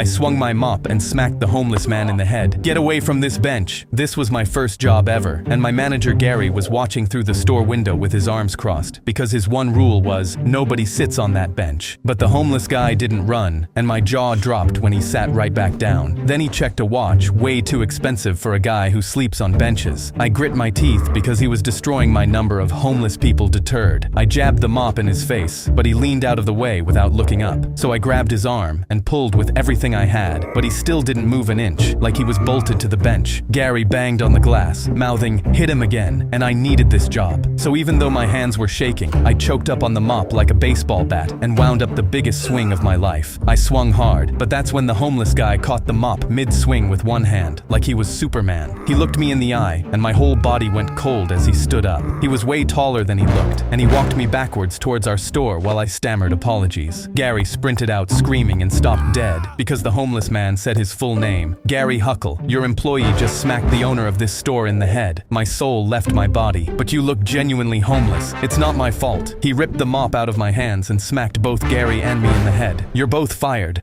I swung my mop and smacked the homeless man in the head. "Get away from this bench." This was my first job ever, and my manager Gary was watching through the store window with his arms crossed, because his one rule was, nobody sits on that bench. But the homeless guy didn't run, and my jaw dropped when he sat right back down. Then he checked a watch, way too expensive for a guy who sleeps on benches. I grit my teeth because he was destroying my number of homeless people deterred. I jabbed the mop in his face, but he leaned out of the way without looking up. So I grabbed his arm and pulled with everything I had, but he still didn't move an inch, like he was bolted to the bench. Gary banged on the glass, mouthing, "Hit him again," and I needed this job. So even though my hands were shaking, I choked up on the mop like a baseball bat and wound up the biggest swing of my life. I swung hard, but that's when the homeless guy caught the mop mid-swing with one hand, like he was Superman. He looked me in the eye, and my whole body went cold as he stood up. He was way taller than he looked, and he walked me backwards towards our store while I stammered apologies. Gary sprinted out screaming and stopped dead, because the homeless man said his full name. "Gary Huckle, your employee just smacked the owner of this store in the head." My soul left my body. "But you look genuinely homeless. It's not my fault." He ripped the mop out of my hands and smacked both Gary and me in the head. "You're both fired."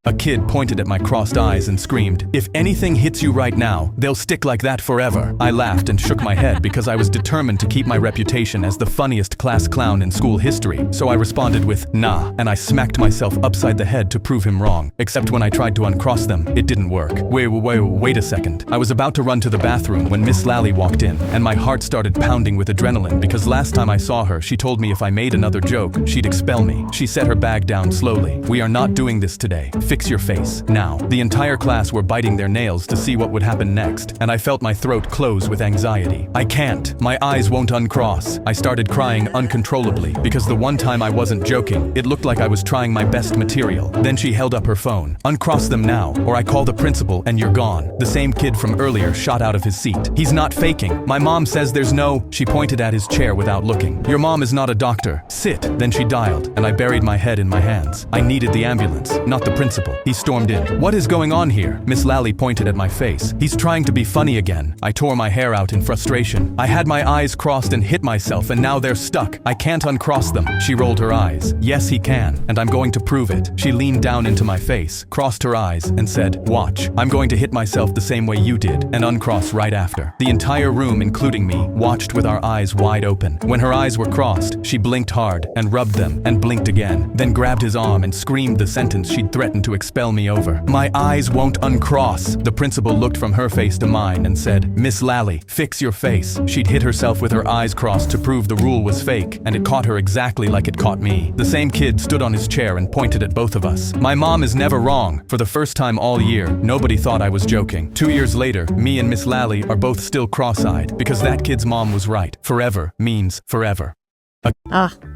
A kid pointed at my crossed eyes and screamed, "If anything hits you right now, they'll stick like that forever." I laughed and shook my head because I was determined to keep my reputation as the funniest class clown in school history. So I responded with, "Nah," and I smacked myself upside the head to prove him wrong. Except when I tried to uncross them, it didn't work. Wait a second. I was about to run to the bathroom when Miss Lally walked in, and my heart started pounding with adrenaline because last time I saw her, she told me if I made another joke, she'd expel me. She set her bag down slowly. "We are not doing this today. Fix your face, now." The entire class were biting their nails to see what would happen next, and I felt my throat close with anxiety. "I can't. My eyes won't uncross." I started crying uncontrollably, because the one time I wasn't joking, it looked like I was trying my best material. Then she held up her phone. "Uncross them now, or I call the principal and you're gone." The same kid from earlier shot out of his seat. "He's not faking. My mom says there's no—" She pointed at his chair without looking. "Your mom is not a doctor. Sit." Then she dialed, and I buried my head in my hands. I needed the ambulance, not the principal. He stormed in. "What is going on here?" Miss Lally pointed at my face. "He's trying to be funny again." I tore my hair out in frustration. "I had my eyes crossed and hit myself, and now they're stuck. I can't uncross them." She rolled her eyes. "Yes, he can, and I'm going to prove it." She leaned down into my face, crossed her eyes, and said, "Watch. I'm going to hit myself the same way you did, and uncross right after." The entire room, including me, watched with our eyes wide open. When her eyes were crossed, she blinked hard, and rubbed them, and blinked again, then grabbed his arm and screamed the sentence she'd threatened to expel me over. "My eyes won't uncross." The principal looked from her face to mine and said, "Miss Lally, fix your face." She'd hit herself with her eyes crossed to prove the rule was fake, and it caught her exactly like it caught me. The same kid stood on his chair and pointed at both of us. My mom is never wrong. For the first time all year, nobody thought I was joking. 2 years later, me and Miss Lally are both still cross-eyed, because that kid's mom was right. Forever means forever.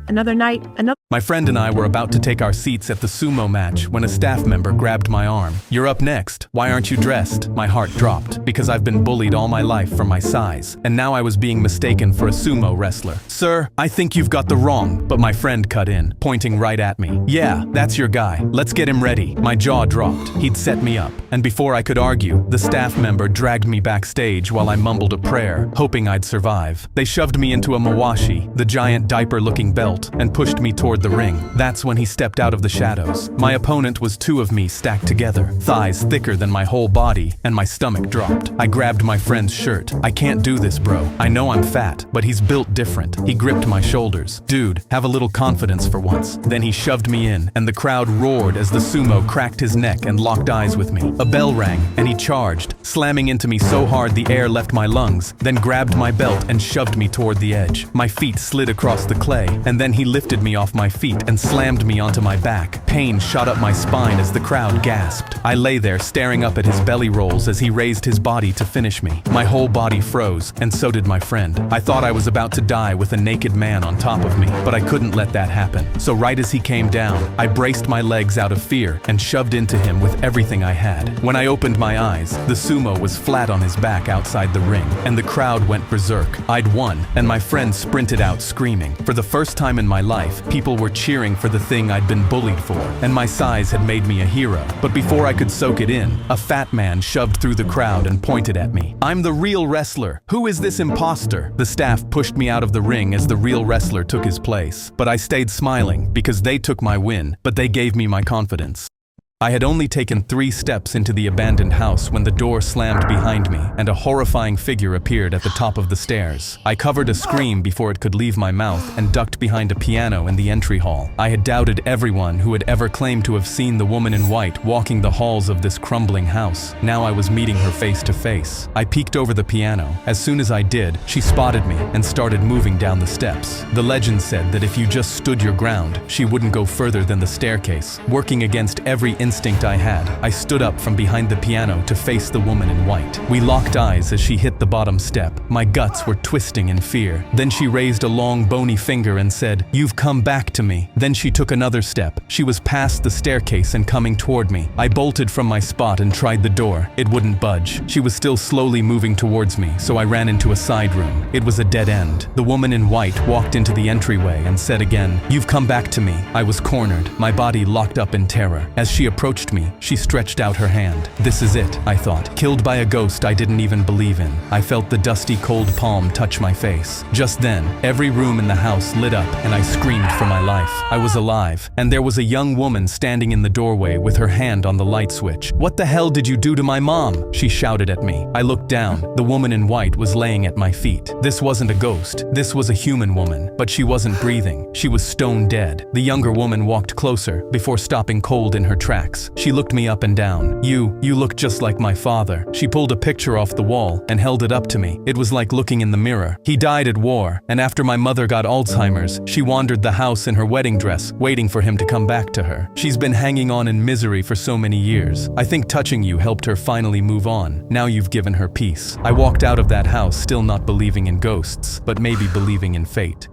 Another night, My friend and I were about to take our seats at the sumo match when a staff member grabbed my arm. "You're up next. Why aren't you dressed?" My heart dropped, because I've been bullied all my life for my size, and now I was being mistaken for a sumo wrestler. "Sir, I think you've got the wrong," but my friend cut in, pointing right at me. "Yeah, that's your guy. Let's get him ready." My jaw dropped. He'd set me up, and before I could argue, the staff member dragged me backstage while I mumbled a prayer, hoping I'd survive. They shoved me into a mawashi, the giant diaper-looking belt, and pushed me toward the ring. That's when he stepped out of the shadows. My opponent was 2 of me stacked together, thighs thicker than my whole body, and my stomach dropped. I grabbed my friend's shirt. "I can't do this, bro. I know I'm fat, but he's built different." He gripped my shoulders. "Dude, have a little confidence for once." Then he shoved me in, and the crowd roared as the sumo cracked his neck and locked eyes with me. A bell rang, and he charged, slamming into me so hard the air left my lungs, then grabbed my belt and shoved me toward the edge. My feet slid across the clay, and then he lifted me off my feet and slammed me onto my back. Pain shot up my spine as the crowd gasped. I lay there staring up at his belly rolls as he raised his body to finish me. My whole body froze, and so did my friend. I thought I was about to die with a naked man on top of me, but I couldn't let that happen. So right as he came down, I braced my legs out of fear and shoved into him with everything I had. When I opened my eyes, the sumo was flat on his back outside the ring, and the crowd went berserk. I'd won, and my friend sprinted out screaming. For the first time in my life, people were cheering for the thing I'd been bullied for, and my size had made me a hero. But before I could soak it in, a fat man shoved through the crowd and pointed at me. "I'm the real wrestler. Who is this imposter?" The staff pushed me out of the ring as the real wrestler took his place. But I stayed smiling, because they took my win, but they gave me my confidence. I had only taken 3 steps into the abandoned house when the door slammed behind me and a horrifying figure appeared at the top of the stairs. I covered a scream before it could leave my mouth and ducked behind a piano in the entry hall. I had doubted everyone who had ever claimed to have seen the woman in white walking the halls of this crumbling house. Now I was meeting her face to face. I peeked over the piano. As soon as I did, she spotted me and started moving down the steps. The legend said that if you just stood your ground, she wouldn't go further than the staircase. Working against every instinct I had, I stood up from behind the piano to face the woman in white. We locked eyes as she hit the bottom step. My guts were twisting in fear. Then she raised a long bony finger and said, "You've come back to me." Then she took another step. She was past the staircase and coming toward me. I bolted from my spot and tried the door. It wouldn't budge. She was still slowly moving towards me, so I ran into a side room. It was a dead end. The woman in white walked into the entryway and said again, "You've come back to me." I was cornered, my body locked up in terror. As she approached me, she stretched out her hand. This is it, I thought. Killed by a ghost I didn't even believe in. I felt the dusty cold palm touch my face. Just then, every room in the house lit up and I screamed for my life. I was alive, and there was a young woman standing in the doorway with her hand on the light switch. "What the hell did you do to my mom?" she shouted at me. I looked down. The woman in white was laying at my feet. This wasn't a ghost. This was a human woman, but she wasn't breathing. She was stone dead. The younger woman walked closer before stopping cold in her tracks. She looked me up and down. You look just like my father." She pulled a picture off the wall and held it up to me. It was like looking in the mirror. "He died at war, and after my mother got Alzheimer's, she wandered the house in her wedding dress, waiting for him to come back to her. She's been hanging on in misery for so many years. I think touching you helped her finally move on. Now you've given her peace." I walked out of that house still not believing in ghosts, but maybe believing in fate.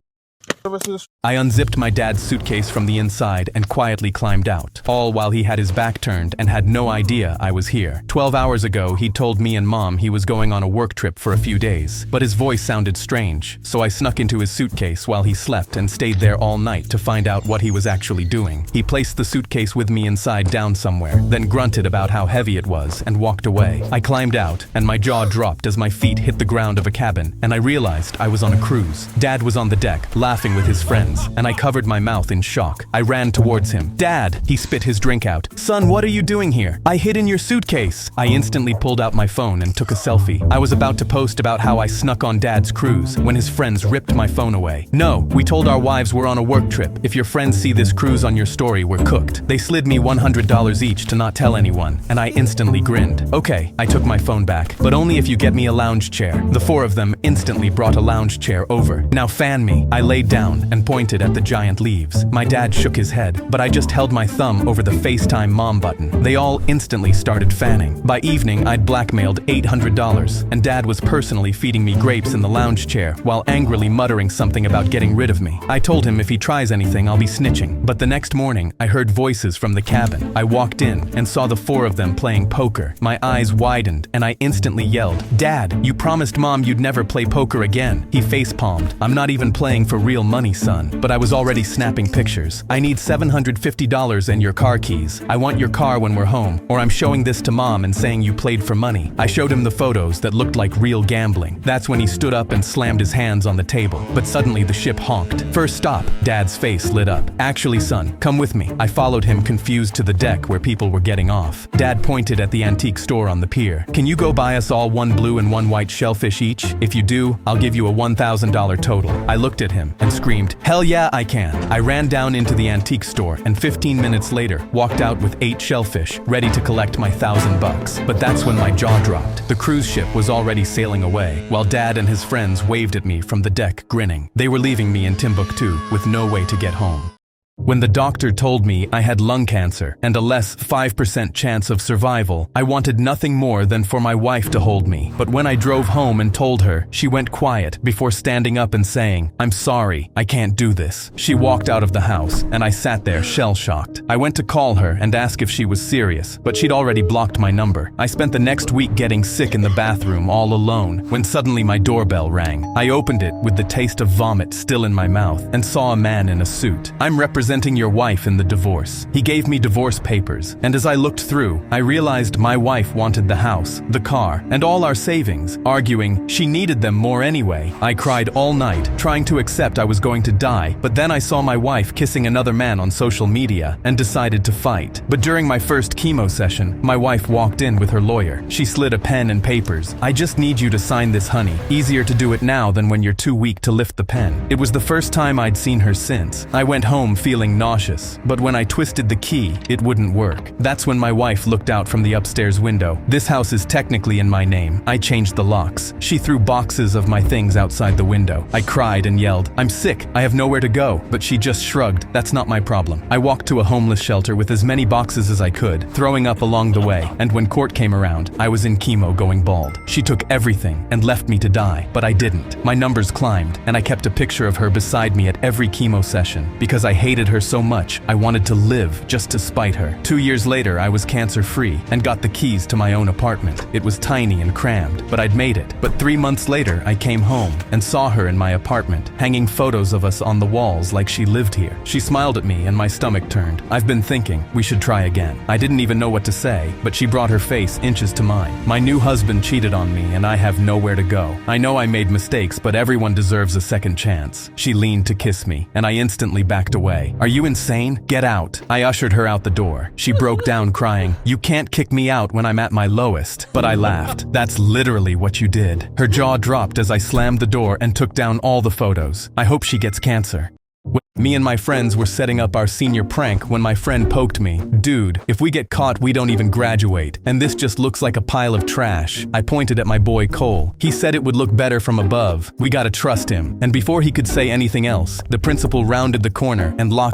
I unzipped my dad's suitcase from the inside and quietly climbed out, all while he had his back turned and had no idea I was here. 12 hours ago, he'd told me and Mom he was going on a work trip for a few days, but his voice sounded strange, so I snuck into his suitcase while he slept and stayed there all night to find out what he was actually doing. He placed the suitcase with me inside down somewhere, then grunted about how heavy it was and walked away. I climbed out, and my jaw dropped as my feet hit the ground of a cabin, and I realized I was on a cruise. Dad was on the deck, laughing with his friends, and I covered my mouth in shock. I ran towards him. "Dad!" He spit his drink out. "Son, what are you doing here? I hid in your suitcase." I instantly pulled out my phone and took a selfie. I was about to post about how I snuck on Dad's cruise when his friends ripped my phone away. "No, we told our wives we're on a work trip. If your friends see this cruise on your story, we're cooked." They slid me $100 each to not tell anyone, and I instantly grinned. "Okay," I took my phone back, "but only if you get me a lounge chair." The 4 of them instantly brought a lounge chair over. "Now fan me." I laid down and pointed at the giant leaves. My dad shook his head, but I just held my thumb over the FaceTime Mom button. They all instantly started fanning. By evening, I'd blackmailed $800, and Dad was personally feeding me grapes in the lounge chair while angrily muttering something about getting rid of me. I told him if he tries anything, I'll be snitching. But the next morning, I heard voices from the cabin. I walked in and saw the 4 of them playing poker. My eyes widened, and I instantly yelled, "Dad, you promised Mom you'd never play poker again." He facepalmed. "I'm not even playing for real money, son." But I was already snapping pictures. "I need $750 and your car keys. I want your car when we're home, or I'm showing this to Mom and saying you played for money." I showed him the photos that looked like real gambling. That's when he stood up and slammed his hands on the table. But suddenly the ship honked. "First stop." Dad's face lit up. "Actually, son, come with me." I followed him confused to the deck where people were getting off. Dad pointed at the antique store on the pier. "Can you go buy us all 1 blue and 1 white shellfish each? If you do, I'll give you a $1,000 total." I looked at him and screamed, "Hell yeah, I can." I ran down into the antique store and 15 minutes later walked out with 8 shellfish, ready to collect my $1,000. But that's when my jaw dropped. The cruise ship was already sailing away, while Dad and his friends waved at me from the deck, grinning. They were leaving me in Timbuktu with no way to get home. When the doctor told me I had lung cancer and a less 5% chance of survival, I wanted nothing more than for my wife to hold me. But when I drove home and told her, she went quiet before standing up and saying, "I'm sorry, I can't do this." She walked out of the house, and I sat there shell-shocked. I went to call her and ask if she was serious, but she'd already blocked my number. I spent the next week getting sick in the bathroom all alone when suddenly my doorbell rang. I opened it with the taste of vomit still in my mouth and saw a man in a suit. "I'm representing representing your wife in the divorce. He gave me divorce papers, and as I looked through, I realized my wife wanted the house, the car, and all our savings, arguing she needed them more anyway. I cried all night, trying to accept I was going to die, but then I saw my wife kissing another man on social media and decided to fight. But during my first chemo session, my wife walked in with her lawyer. She slid a pen and papers. "I just need you to sign this, honey. Easier to do it now than when you're too weak to lift the pen." It was the first time I'd seen her since. I went home feeling nauseous, but when I twisted the key, it wouldn't work. That's when my wife looked out from the upstairs window. "This house is technically in my name. I changed the locks." She threw boxes of my things outside the window. I cried and yelled, "I'm sick. I have nowhere to go." But she just shrugged. "That's not my problem." I walked to a homeless shelter with as many boxes as I could, throwing up along the way, and when court came around, I was in chemo going bald. She took everything and left me to die, but I didn't. My numbers climbed, and I kept a picture of her beside me at every chemo session. Because I hated her so much, I wanted to live just to spite her. 2 years later, I was cancer-free and got the keys to my own apartment. It was tiny and crammed, but I'd made it. But 3 months later, I came home and saw her in my apartment, hanging photos of us on the walls like she lived here. She smiled at me and my stomach turned. "I've been thinking, we should try again." I didn't even know what to say, but she brought her face inches to mine. "My new husband cheated on me and I have nowhere to go. I know I made mistakes, but everyone deserves a second chance." She leaned to kiss me, and I instantly backed away. "Are you insane? Get out." I ushered her out the door. She broke down crying, "You can't kick me out when I'm at my lowest." But I laughed. "That's literally what you did." Her jaw dropped as I slammed the door and took down all the photos. I hope she gets cancer. Me and my friends were setting up our senior prank when my friend poked me. "Dude, if we get caught, we don't even graduate, and this just looks like a pile of trash." I pointed at my boy Cole. He said it would look better from above. We gotta trust him. And before he could say anything else, the principal rounded the corner and locked